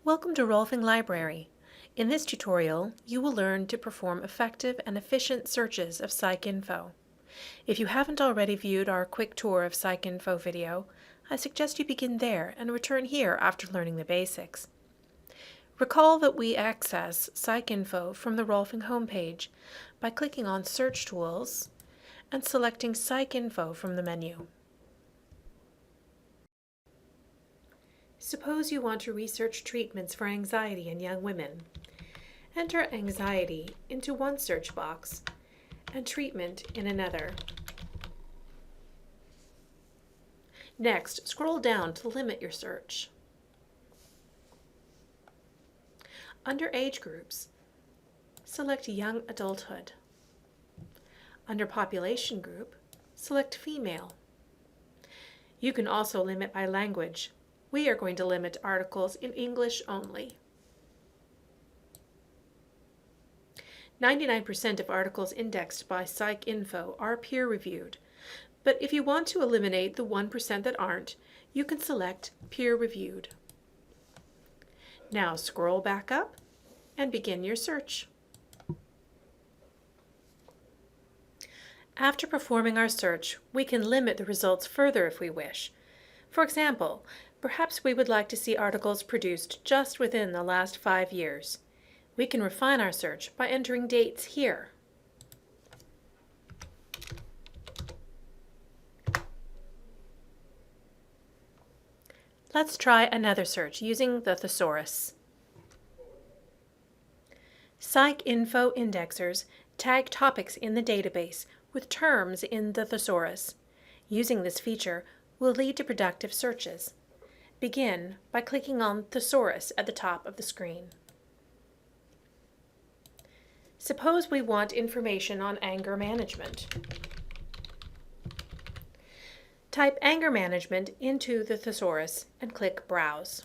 Welcome to Rolfing Library. In this tutorial, you will learn to perform effective and efficient searches of PsycINFO. If you haven't already viewed our quick tour of PsycINFO video, I suggest you begin there and return here after learning the basics. Recall that we access PsycINFO from the Rolfing homepage by clicking on Search Tools and selecting PsycINFO from the menu. Suppose you want to research treatments for anxiety in young women. Enter anxiety into one search box and treatment in another. Next, scroll down to limit your search. Under age groups, select young adulthood. Under population group, select female. You can also limit by language. We are going to limit articles in English only. 99% of articles indexed by PsycINFO are peer-reviewed, but if you want to eliminate the 1% that aren't, you can select peer-reviewed. Now scroll back up and begin your search. After performing our search, we can limit the results further if we wish. For example, perhaps we would like to see articles produced just within the last 5 years. We can refine our search by entering dates here. Let's try another search using the thesaurus. PsycINFO indexers tag topics in the database with terms in the thesaurus. Using this feature will lead to productive searches. Begin by clicking on Thesaurus at the top of the screen. Suppose we want information on anger management. Type anger management into the thesaurus and click Browse.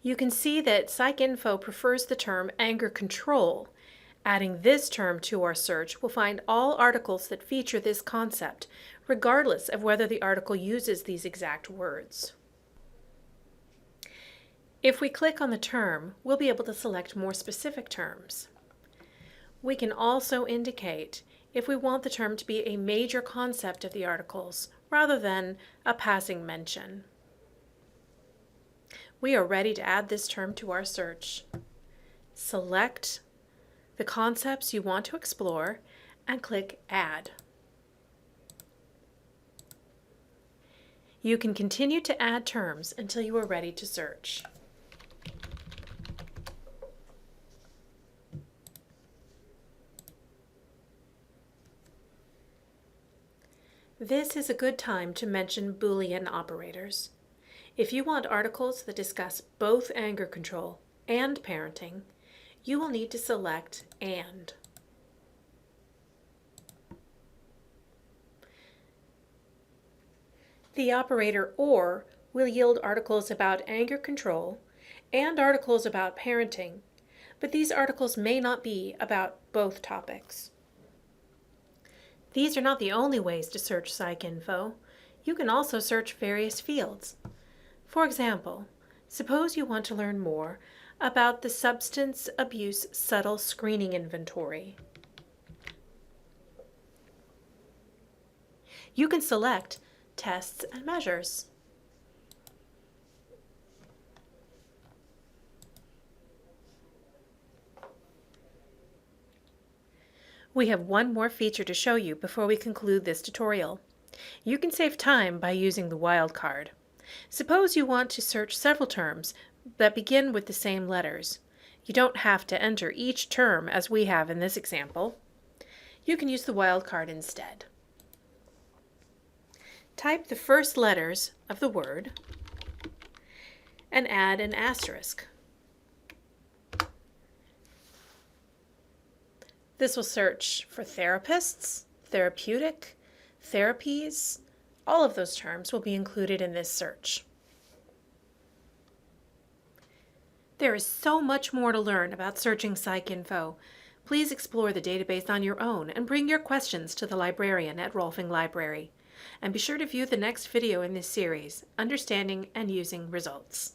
You can see that PsycINFO prefers the term anger control. Adding this term to our search will find all articles that feature this concept, regardless of whether the article uses these exact words. If we click on the term, we'll be able to select more specific terms. We can also indicate if we want the term to be a major concept of the articles, rather than a passing mention. We are ready to add this term to our search. Select the concepts you want to explore and click Add. You can continue to add terms until you are ready to search. This is a good time to mention Boolean operators. If you want articles that discuss both anger control and parenting, you will need to select AND. The operator OR will yield articles about anger control and articles about parenting, but these articles may not be about both topics. These are not the only ways to search PsycINFO. You can also search various fields. For example, suppose you want to learn more about the Substance Abuse Subtle Screening Inventory. You can select Tests and Measures. We have one more feature to show you before we conclude this tutorial. You can save time by using the wildcard. Suppose you want to search several terms that begin with the same letters. You don't have to enter each term as we have in this example. You can use the wildcard instead. Type the first letters of the word and add an asterisk. This will search for therapists, therapeutic, therapies. All of those terms will be included in this search. There is so much more to learn about searching PsycINFO. Please explore the database on your own and bring your questions to the librarian at Rolfing Library. And be sure to view the next video in this series, Understanding and Using Results.